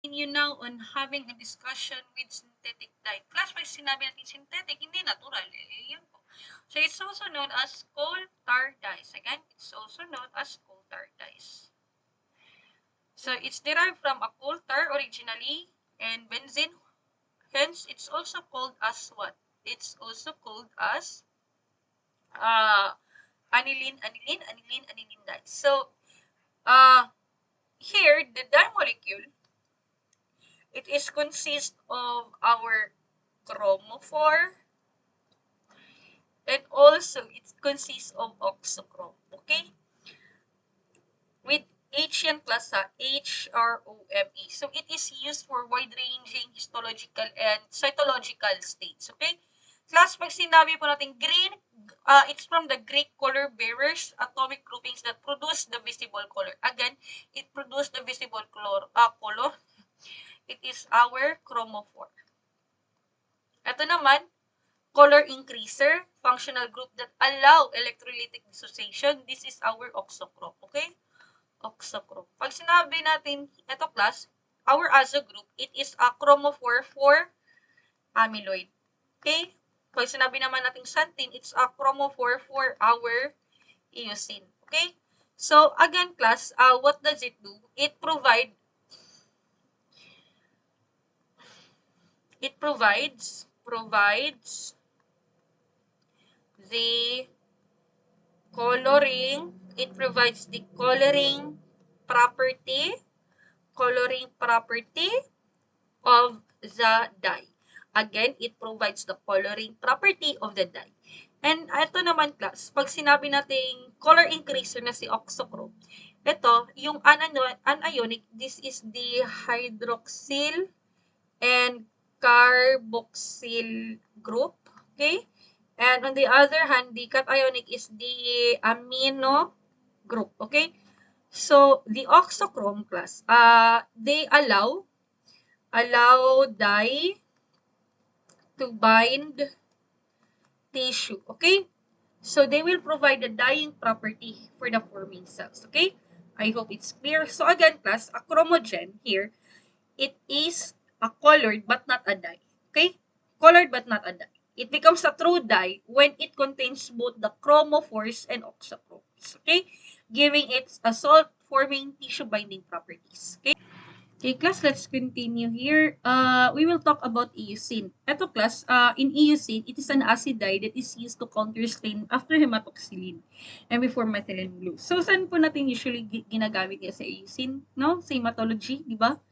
continue now on having a discussion with synthetic dye. Plus, pag sinabi natin synthetic, hindi natural. Yun po. So, it's also known as coal tar dyes. Again, it's also known as coal tar dyes. So, it's derived from a coal tar originally and benzene. Hence, it's also called as what? It's also called as aniline dye. So, here, the dye molecule, it is consist of our chromophore, and also it consists of oxochrome. Okay? With H yan plus HROME. So it is used for wide-ranging histological and cytological states. Okay? Class, pag sinabi po natin green, it's from the Greek color bearers, atomic groupings that produce the visible color. Again, it produces the visible color. It is our chromophore. Ito naman, color increaser, functional group that allow electrolytic dissociation. This is our oxochrome. Okay? Oxochrome. Pag sinabi natin, ito class, our azo group, it is a chromophore for amyloid. Okay? Pag sinabi naman natin xanthine, it's a chromophore for our eosin. Okay? So, again class, what does it do? It provides the coloring, coloring property of the dye. Again, it provides the coloring property of the dye. And ito naman class, pag sinabi nating color increaser na si oxochrome, ito, yung anionic, this is the hydroxyl and carboxyl group. Okay? And on the other hand, the cationic is the amino group. Okay? So, the oxochrome class, they allow dye to bind tissue. Okay? So, they will provide the dyeing property for the forming cells. Okay? I hope it's clear. So, again, class, a chromogen here, it is a colored but not a dye. Okay? Colored but not a dye. It becomes a true dye when it contains both the chromophores and oxochromes. Okay? Giving it a salt-forming tissue-binding properties. Okay? Okay, class, let's continue here. We will talk about eosin. Ito, class, in eosin, it is an acid dye that is used to counter stain after hematoxylin and before methylene blue. So, saan po natin usually ginagamit sa eosin? No? Sa hematology, di ba?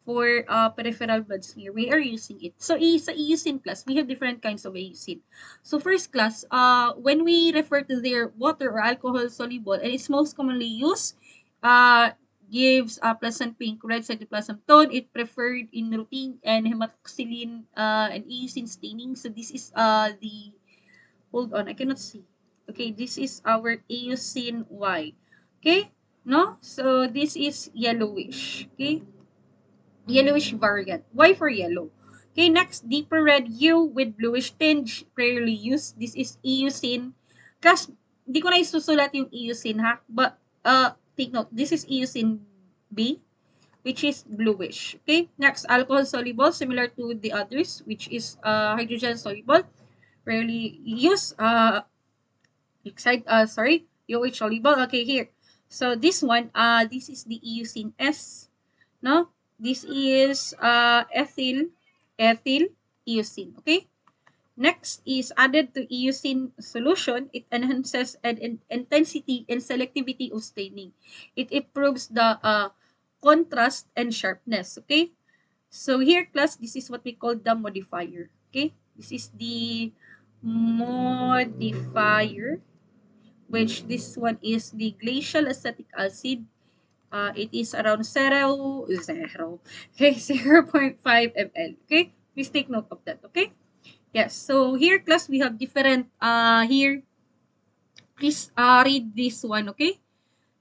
For peripheral blood smear, we are using it. So, sa eosin class, we have different kinds of eosin. So, first class, when we refer to their water or alcohol soluble, and it's most commonly used, gives a pleasant pink red cytoplasm tone. It preferred in routine and hematoxylin and eosin staining. So, this is the, hold on, I cannot see. Okay, this is our eosin Y. Okay, no? So, this is yellowish. Okay, yellowish variant. Why for yellow? Okay, next, deeper red hue with bluish tinge, rarely used. This is eosin. Kasi, di ko na isusulat yung eosin ha, but take note, this is eosin B, which is bluish. Okay, next, alcohol soluble, similar to the others, which is hydrogen soluble, rarely used. OH soluble. Okay, here. So this one, this is the eosin S. No, this is ethyl eosin. Okay. Next is added to eosin solution. It enhances intensity and selectivity of staining. It improves the contrast and sharpness. Okay. So here, class, this is what we call the modifier. Okay. This is the modifier, which this one is the glacial acetic acid. It is around 0.5 ml. Okay, please take note of that. Okay, yes. So here, class, we have different. Here, please read this one. Okay,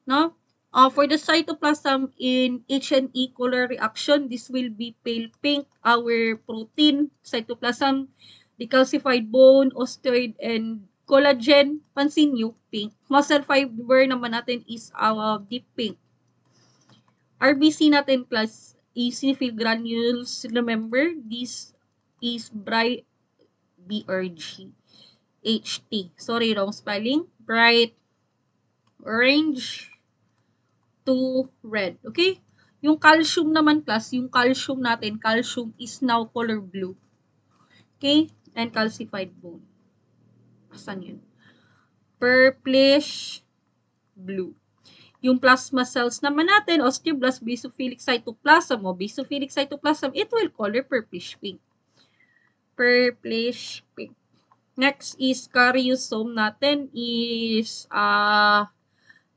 no. For the cytoplasm in H&E color reaction, this will be pale pink. Our protein cytoplasm, decalcified bone, osteoid, and collagen, pansin nyo, pink. Muscle fiber naman natin is deep pink. RBC natin, class, eosinophil granules, remember, this is bright BRG. HT. Sorry, wrong spelling. Bright orange to red. Okay? Yung calcium naman, class, yung calcium natin, calcium is now color blue. Okay? And calcified bone. Asan yun? Purplish blue. Yung plasma cells naman natin, osteoblast, basophilic cytoplasm, o basophilic cytoplasm, it will color purplish pink. Purplish pink. Next is karyosome natin is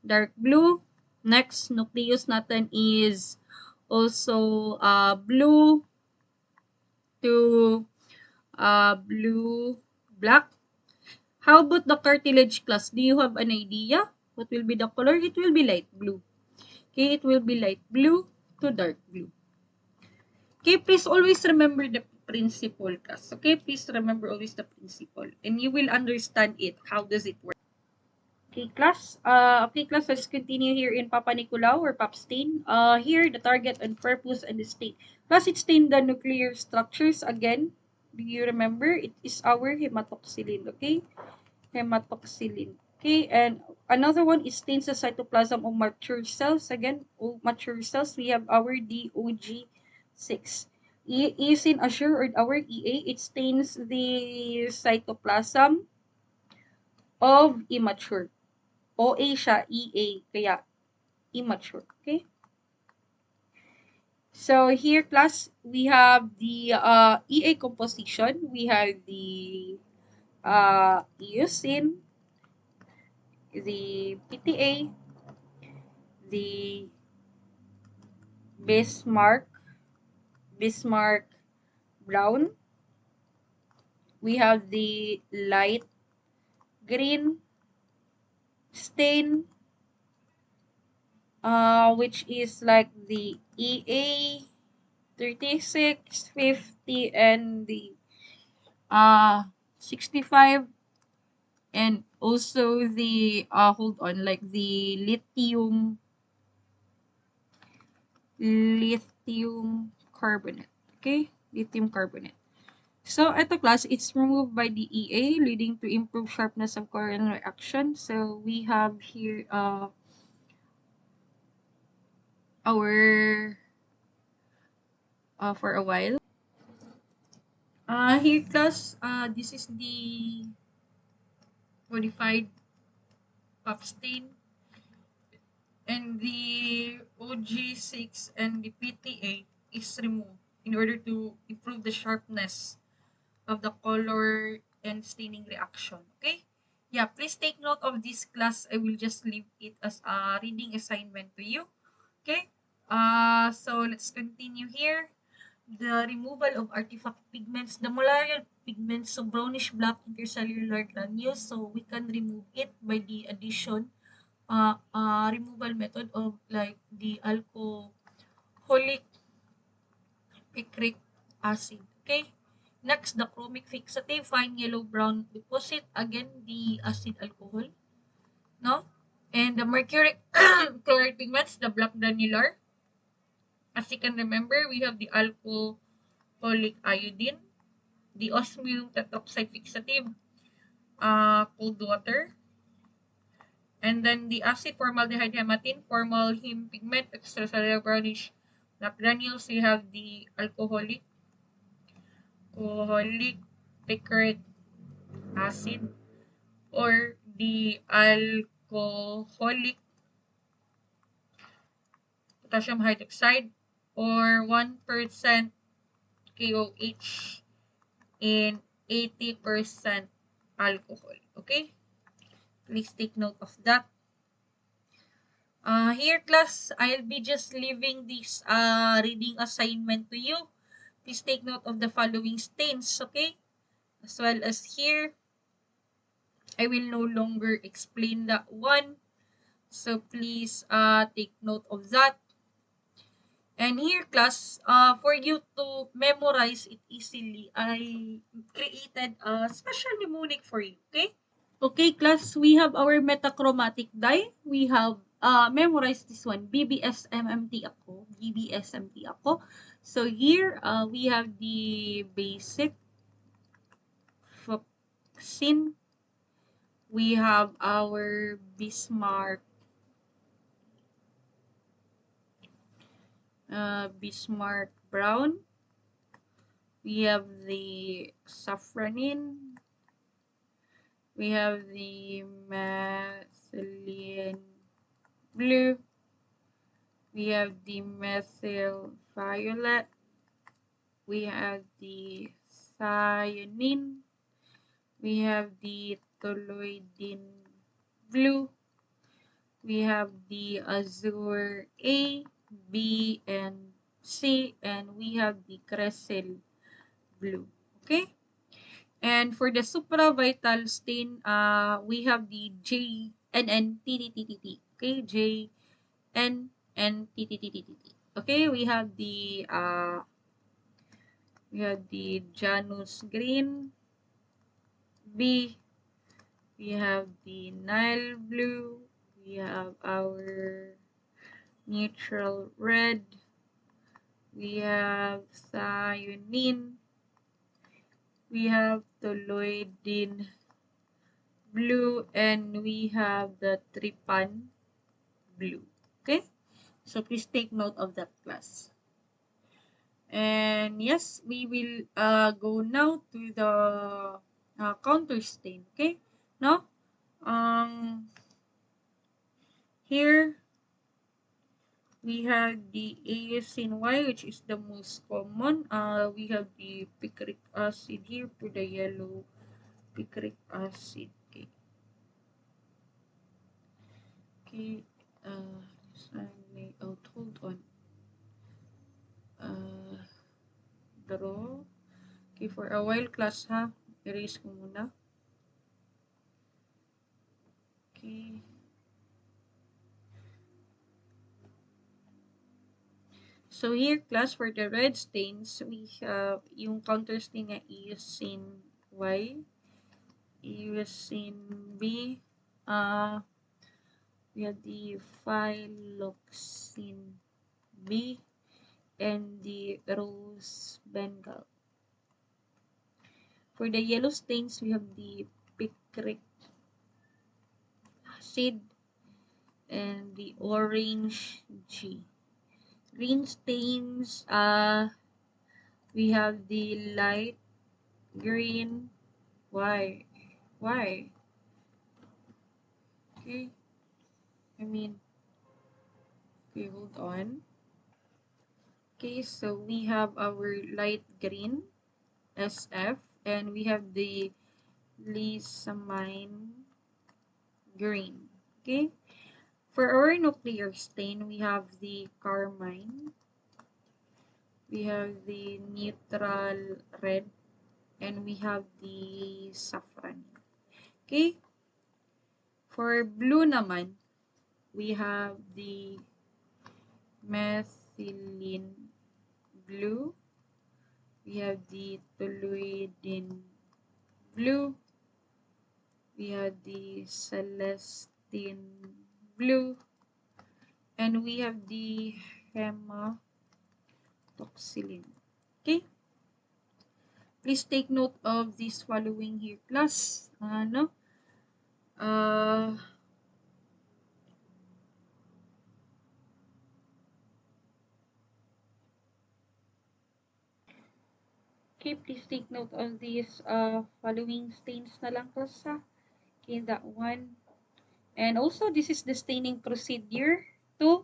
dark blue. Next, nucleus natin is also blue to blue black. How about the cartilage class? Do you have an idea? What will be the color? It will be light blue. Okay, it will be light blue to dark blue. Okay, please always remember the principle, class. Okay, please remember always the principle. And you will understand it. How does it work? Okay, class. Let's continue here in Papa Nicolau or PAPStain. Here, the target and purpose and the state. Class, it stained the nuclear structures again. Do you remember? It is our hematoxylin, okay? Hematoxylin. Okay, and another one is stains the cytoplasm of mature cells. Again, mature cells, we have our DOG6. Eosin assure or our EA, it stains the cytoplasm of immature. OA siya, EA, kaya immature. Okay? So here, class, we have the EA composition. We have the eosin, the PTA, the Bismarck brown. We have the light green stain, which is like the EA 36, 50, and the 65, and also the hold on, like the lithium carbonate. Okay, lithium carbonate. So, ito class, it's removed by the EA, leading to improved sharpness of Coriolan reaction. So, we have here our for a while. Here class, this is the modified PAPStain, and the OG6 and the PTA is removed in order to improve the sharpness of the color and staining reaction. Okay? Yeah, please take note of this class. I will just leave it as a reading assignment to you. Okay? So let's continue here. The removal of artifact pigments. The malarial pigments, so brownish black intercellular granules. So we can remove it by the addition removal method of like the alcoholic picric acid. Okay? Next, the chromic fixative, fine yellow-brown deposit. Again, the acid alcohol. No? And the mercury chloride pigments, the black granular. As you can remember, we have the alcoholic iodine, the osmium tetroxide fixative, cold water, and then the acid formaldehyde hematine, formal heme pigment, extracellular brownish black granules. We have the alcoholic picric acid, or the alcoholic potassium hydroxide, or 1% KOH in 80% alcohol. Okay? Please take note of that. Here, class, I'll be just leaving this reading assignment to you. Please take note of the following stains, okay? As well as here, I will no longer explain that one. So please take note of that. And here, class, for you to memorize it easily, I created a special mnemonic for you, okay? Okay, class, we have our metachromatic dye. We have memorize this one. BBSMMT ako. BBSMT ako. So here, we have the basic vaccine. We have our Bismarck Brown. We have the Safranin. We have the methylene blue. We have the methyl violet. We have the cyanine. We have the toluidine blue. We have the azure A, B, and C, and we have the crescel blue. Okay? And for the supravital stain, we have the JNNTTTT. Okay? JNNTTTT. Okay? We have the Janus green B. We have the Nile blue. We have our neutral red. We have cyanine. We have toluidine blue, and we have the trypan blue. Okay? So please take note of that, class. And yes, we will go now to the counter stain. Okay? Now, here we have the ASIN Y, which is the most common. We have the picric acid here for the yellow picric acid. Okay. Okay. Design layout. Hold on. Draw. Okay, for a while, class, ha. Erase ko muna. Okay. So here, class, for the red stains, we have yung counter stain na ASIN Y, ASIN B, we have the phylloxin B, and the rose bengal. For the yellow stains, we have the picric acid and the orange G. Green stains, we have the light green. Why? Okay. Okay, hold on. Okay, so we have our light green, SF, and we have the lysamine green. Okay, for our nuclear stain, we have the carmine, we have the neutral red, and we have the saffron. Okay, for blue naman, we have the methylene blue, we have the toluidine blue, we have the celestine blue, and we have the hematoxylin. Okay? Please take note of this following here, class. Okay, please take note of these following stains na lang, class, ha? Okay, that one. And also, this is the staining procedure too.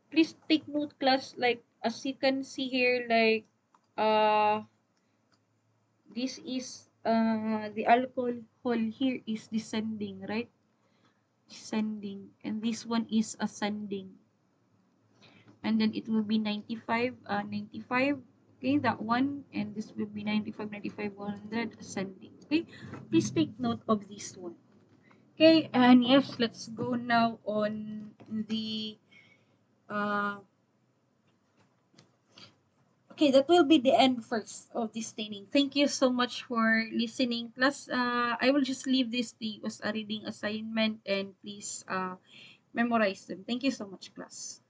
Please take note, class, like, as you can see here, like, this is, the alcohol here is descending, right? Descending. And this one is ascending. And then it will be 95, 95. Okay, that one. And this will be 95, 95, 100, ascending. Okay, please take note of this one. Okay, and yes, let's go now on the okay, that will be the end first of this training. Thank you so much for listening. Plus, I will just leave this to you as a reading assignment, and please memorize them. Thank you so much, class.